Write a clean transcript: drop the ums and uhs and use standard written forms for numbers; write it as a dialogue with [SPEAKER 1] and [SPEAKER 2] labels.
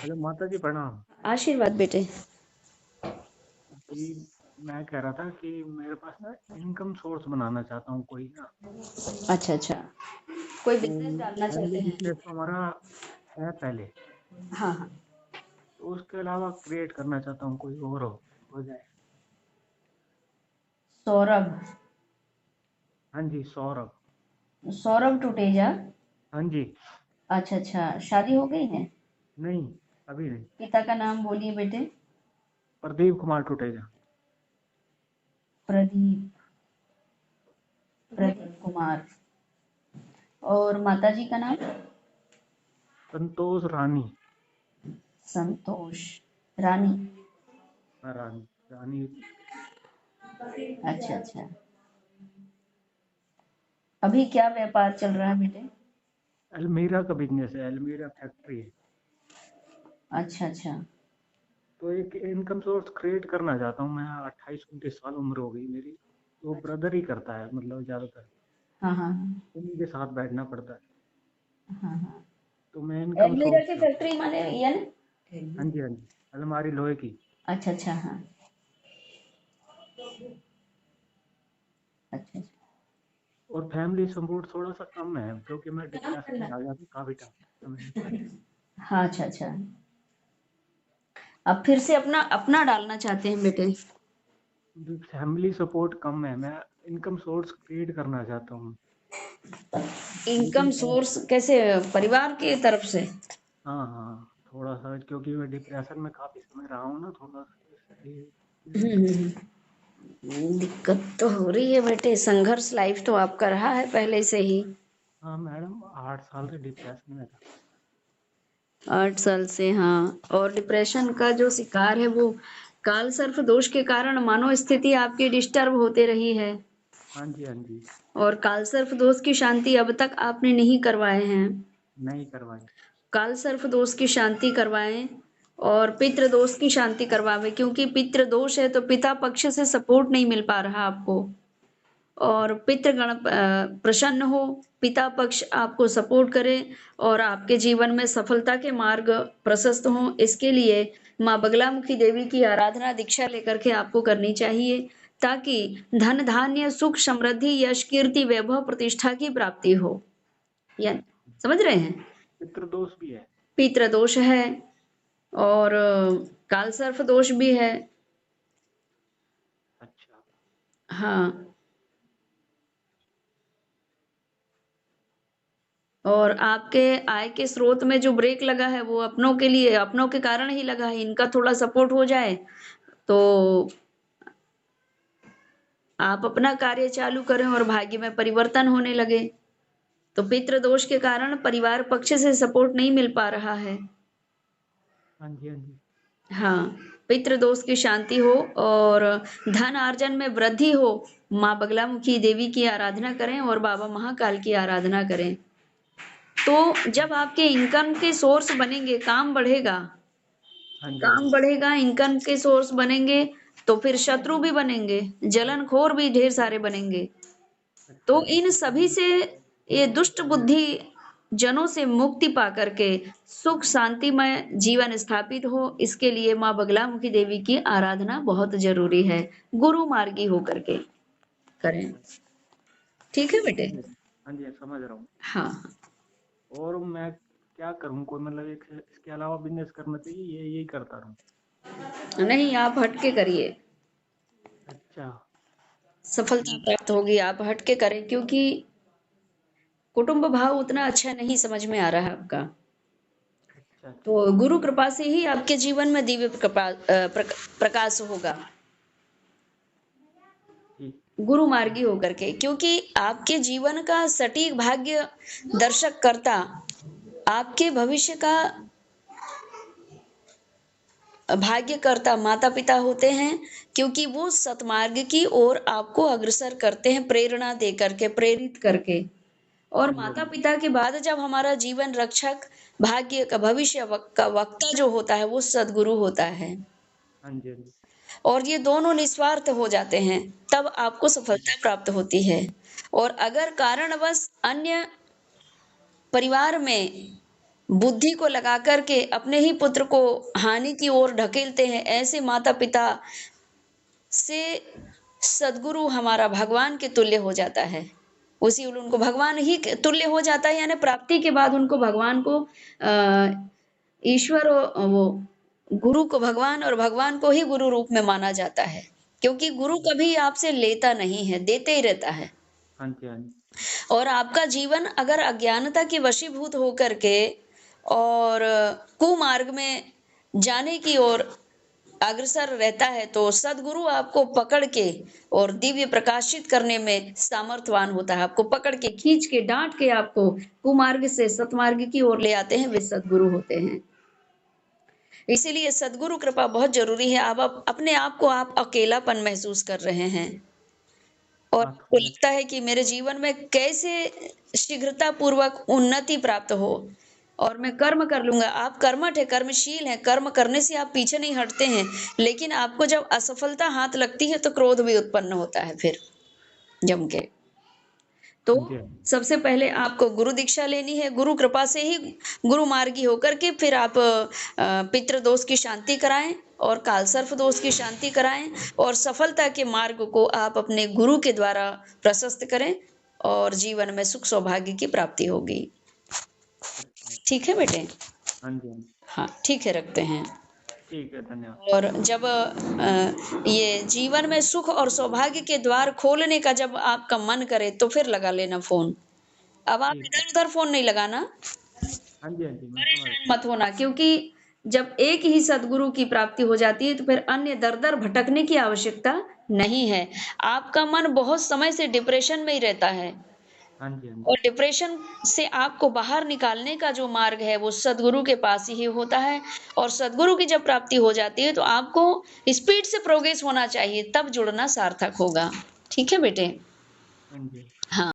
[SPEAKER 1] Hello माता जी प्रणाम।
[SPEAKER 2] आशीर्वाद बेटे।
[SPEAKER 1] जी, मैं कह रहा था कि मेरे पास ना इनकम सोर्स बनाना चाहता हूँ कोई ना।
[SPEAKER 2] अच्छा अच्छा, कोई
[SPEAKER 1] तो
[SPEAKER 2] बिजनेस डालना चाहते
[SPEAKER 1] फैमिली
[SPEAKER 2] हैं?
[SPEAKER 1] बिजनेस तो हमारा है पहले।
[SPEAKER 2] हाँ हाँ।
[SPEAKER 1] तो उसके अलावा क्रिएट करना चाहता हूँ कोई और हो जाए।
[SPEAKER 2] सौरभ।
[SPEAKER 1] हाँ जी सौरभ।
[SPEAKER 2] सौरभ टुटेजा।
[SPEAKER 1] हाँ जी।
[SPEAKER 2] अच्छा अच्छा, शादी हो गई है?
[SPEAKER 1] नहीं, अभी नहीं।
[SPEAKER 2] पिता का नाम बोलिए बेटे।
[SPEAKER 1] प्रदीप कुमार टुटेजा।
[SPEAKER 2] प्रदीप। प्रदीप कुमार। और माता जी का नाम?
[SPEAKER 1] संतोष रानी।
[SPEAKER 2] संतोष रानी।
[SPEAKER 1] हाँ, रानी। रानी।
[SPEAKER 2] अच्छा अच्छा। अभी क्या व्यापार चल रहा है बेटे?
[SPEAKER 1] अलमीरा का बिजनेस है, अलमीरा फैक्ट्री है।
[SPEAKER 2] अच्छा अच्छा।
[SPEAKER 1] तो एक इनकम सोर्स क्रिएट करना चाहता हूँ मैं। 28-29 साल उम्र हो गई मेरी। तो ब्रदर ही करता है मतलब ज्यादातर।
[SPEAKER 2] हाँ हाँ
[SPEAKER 1] उन्हीं के साथ बैठना पड़ता है।
[SPEAKER 2] हाँ हाँ।
[SPEAKER 1] तो मैं इनकम
[SPEAKER 2] एलमीरा
[SPEAKER 1] सोर्स
[SPEAKER 2] की
[SPEAKER 1] चाहता हूँ।
[SPEAKER 2] फैक्ट्री माने ये ना?
[SPEAKER 1] हाँ जी हाँ जी। अलमारी लोहे की।
[SPEAKER 2] अच्छा अच्छा, हाँ। अच्छा अच्छा।
[SPEAKER 1] और फैमिली सपोर्ट थोड़ा सा कम है क्योंकि मैं डिप्रेशन में आ गया था काफी टाइम समय।
[SPEAKER 2] हाँ अच्छा अच्छा। अब फिर से अपना अपना डालना चाहते हैं बेटे?
[SPEAKER 1] फैमिली सपोर्ट कम है। मैं इनकम सोर्स क्रिएट करना चाहता हूँ।
[SPEAKER 2] इनकम
[SPEAKER 1] उनके साथ।
[SPEAKER 2] सोर्स कैसे? परिवार की तरफ से?
[SPEAKER 1] हाँ हाँ, थोड़ा सा क्योंकि मैं डिप्रेशन में काफी समय रहा हूँ ना थोड़ा सा इसलिए।
[SPEAKER 2] दिक्कत तो हो रही है बेटे, संघर्ष लाइफ तो आपका रहा है पहले से ही।
[SPEAKER 1] हाँ मैडम, 8 साल से डिप्रेशन में था।
[SPEAKER 2] 8 साल से, हाँ। और डिप्रेशन का जो शिकार है वो काल सर्प दोष के कारण मानो स्थिति आपकी डिस्टर्ब होते रही है।
[SPEAKER 1] हाँ जी हाँ जी।
[SPEAKER 2] और काल सर्प दोष की शांति अब तक आपने नहीं करवाए हैं।
[SPEAKER 1] नहीं करवाई।
[SPEAKER 2] काल सर्प दोष की शांति करवाएं और पितृ दोष की शांति करवावे, क्योंकि पितृ दोष है तो पिता पक्ष से सपोर्ट नहीं मिल पा रहा आपको। और पितृगण प्रसन्न हो, पिता पक्ष आपको सपोर्ट करे और आपके जीवन में सफलता के मार्ग प्रशस्त हों, इसके लिए माँ बगलामुखी देवी की आराधना दीक्षा लेकर के आपको करनी चाहिए, ताकि धन धान्य सुख समृद्धि यश कीर्ति वैभव प्रतिष्ठा की प्राप्ति हो। या समझ रहे हैं?
[SPEAKER 1] पितृ दोष भी है।
[SPEAKER 2] पितृ दोष है और काल सर्प दोष भी है।
[SPEAKER 1] अच्छा।
[SPEAKER 2] हाँ। और आपके आय के स्रोत में जो ब्रेक लगा है वो अपनों के लिए, अपनों के कारण ही लगा है। इनका थोड़ा सपोर्ट हो जाए तो आप अपना कार्य चालू करें और भाग्य में परिवर्तन होने लगे। तो पितृ दोष के कारण परिवार पक्ष से सपोर्ट नहीं मिल पा रहा है।
[SPEAKER 1] हाँ जी हाँ जी।
[SPEAKER 2] हाँ, पितृ दोष की शांति हो और धन अर्जन में वृद्धि हो, माँ बगलामुखी देवी की आराधना करें और बाबा महाकाल की आराधना करें। तो जब आपके इनकम के सोर्स बनेंगे, काम बढ़ेगा।
[SPEAKER 1] हाँ जी हाँ
[SPEAKER 2] काम
[SPEAKER 1] जी।
[SPEAKER 2] बढ़ेगा, इनकम के सोर्स बनेंगे, तो फिर शत्रु भी बनेंगे, जलनखोर भी ढेर सारे बनेंगे।
[SPEAKER 1] अच्छा
[SPEAKER 2] तो
[SPEAKER 1] जी।
[SPEAKER 2] इन सभी से, ये दुष्ट बुद्धि जनों से मुक्ति पा करके सुख शांतिमय जीवन स्थापित हो, इसके लिए माँ बगलामुखी देवी की आराधना बहुत जरूरी है। गुरु मार्गी होकर के करें।
[SPEAKER 1] अच्छा।
[SPEAKER 2] ठीक है बेटे?
[SPEAKER 1] हाँ जी। हाँ जी समझ रहा हूँ।
[SPEAKER 2] हाँ।
[SPEAKER 1] और मैं क्या करूँ? कोई मतलब एक इसके अलावा बिजनेस करना चाहिए, ये यही करता रहूँ?
[SPEAKER 2] नहीं, आप हटके करिए,
[SPEAKER 1] अच्छा।
[SPEAKER 2] सफलता
[SPEAKER 1] ठीक।
[SPEAKER 2] प्राप्त होगी। आप हटके करें, क्योंकि कुटुंब भाव उतना अच्छा नहीं समझ में आ रहा है आपका।
[SPEAKER 1] अच्छा अच्छा।
[SPEAKER 2] तो गुरु कृपा से ही आपके जीवन में दिव्य प्रकाश होगा।
[SPEAKER 1] ठीक।
[SPEAKER 2] गुरु मार्गी होकर के, क्योंकि आपके जीवन का सटीक भाग्य दर्शक करता आपके भविष्य का भाग्यकर्ता माता पिता होते हैं, क्योंकि वो सतमार्ग की ओर आपको अग्रसर करते हैं, प्रेरणा दे करके, प्रेरित करके। और
[SPEAKER 1] हाँ जी हाँ
[SPEAKER 2] माता
[SPEAKER 1] जी।
[SPEAKER 2] पिता के बाद जब हमारा जीवन रक्षक, भाग्य का, भविष्य का वक्ता जो होता है वो सदगुरु होता है।
[SPEAKER 1] हाँ जी हाँ जी।
[SPEAKER 2] और ये दोनों निस्वार्थ हो जाते हैं, तब आपको सफलता प्राप्त होती है। और अगर कारणवश अन्य परिवार में बुद्धि को लगा करके अपने ही पुत्र को हानि की ओर ढकेलते हैं, ऐसे माता पिता से सदगुरु हमारा भगवान के तुल्य हो जाता है। उसी उनको भगवान ही तुल्य हो जाता है, यानी प्राप्ति के बाद उनको भगवान को ईश्वर वो गुरु को भगवान और भगवान को ही गुरु रूप में माना जाता है, क्योंकि गुरु कभी आपसे लेता नहीं है, देते ही रहता है।
[SPEAKER 1] हाँ जी, हाँ जी।
[SPEAKER 2] और आपका जीवन अगर अज्ञानता के वशीभूत होकर के और कुमार्ग में जाने की ओर अग्रसर रहता है, तो सदगुरु आपको पकड़ के और दिव्य प्रकाशित करने में सामर्थ्यवान होता है। आपको पकड़ के, खींच के, डांट के आपको कुमार्ग से सतमार्ग की ओर ले आते हैं, वे सदगुरु होते हैं। इसीलिए सदगुरु कृपा बहुत जरूरी है। आप अपने आप को आप अकेलापन महसूस कर रहे हैं और
[SPEAKER 1] हाँ,
[SPEAKER 2] आपको
[SPEAKER 1] थोड़ा।
[SPEAKER 2] लगता है कि मेरे जीवन में कैसे शीघ्रता पूर्वक उन्नति प्राप्त हो और मैं कर्म कर लूंगा। आप कर्मठ है, कर्मशील है, कर्म करने से आप पीछे नहीं हटते हैं, लेकिन आपको जब असफलता हाथ लगती है तो क्रोध भी उत्पन्न होता है फिर जम के। तो
[SPEAKER 1] हाँ जी, हाँ जी।
[SPEAKER 2] सबसे पहले आपको गुरु दीक्षा लेनी है। गुरु कृपा से ही गुरु मार्गी होकर के फिर आप पितृ दोष की शांति कराएं और कालसर्प दोष की शांति कराएं और सफलता के मार्ग को आप अपने गुरु के द्वारा प्रशस्त करें और जीवन में सुख सौभाग्य की प्राप्ति होगी।
[SPEAKER 1] अच्छा।
[SPEAKER 2] ठीक है बेटे?
[SPEAKER 1] हाँ जी, हाँ जी।
[SPEAKER 2] हाँ ठीक है, रखते हैं।
[SPEAKER 1] ठीक है, धन्यवाद।
[SPEAKER 2] और जब ये जीवन में सुख और सौभाग्य के द्वार खोलने का जब आपका मन करे तो फिर लगा लेना फोन। अब आप
[SPEAKER 1] ठीक है।
[SPEAKER 2] इधर उधर फोन नहीं लगाना,
[SPEAKER 1] हाँ जी, हाँ जी, मैं समझ
[SPEAKER 2] परेशान मत होना, क्योंकि जब एक ही सदगुरु की प्राप्ति हो जाती है तो फिर अन्य दर दर भटकने की आवश्यकता नहीं है। आपका मन बहुत समय से डिप्रेशन में ही रहता है
[SPEAKER 1] हाँ जी, हाँ
[SPEAKER 2] और
[SPEAKER 1] जी।
[SPEAKER 2] डिप्रेशन से आपको बाहर निकालने का जो मार्ग है वो सदगुरु के पास ही होता है। और सदगुरु की जब प्राप्ति हो जाती है तो आपको स्पीड से प्रोग्रेस होना चाहिए, तब जुड़ना सार्थक होगा। ठीक है बेटे?
[SPEAKER 1] हाँ जी।
[SPEAKER 2] हाँ।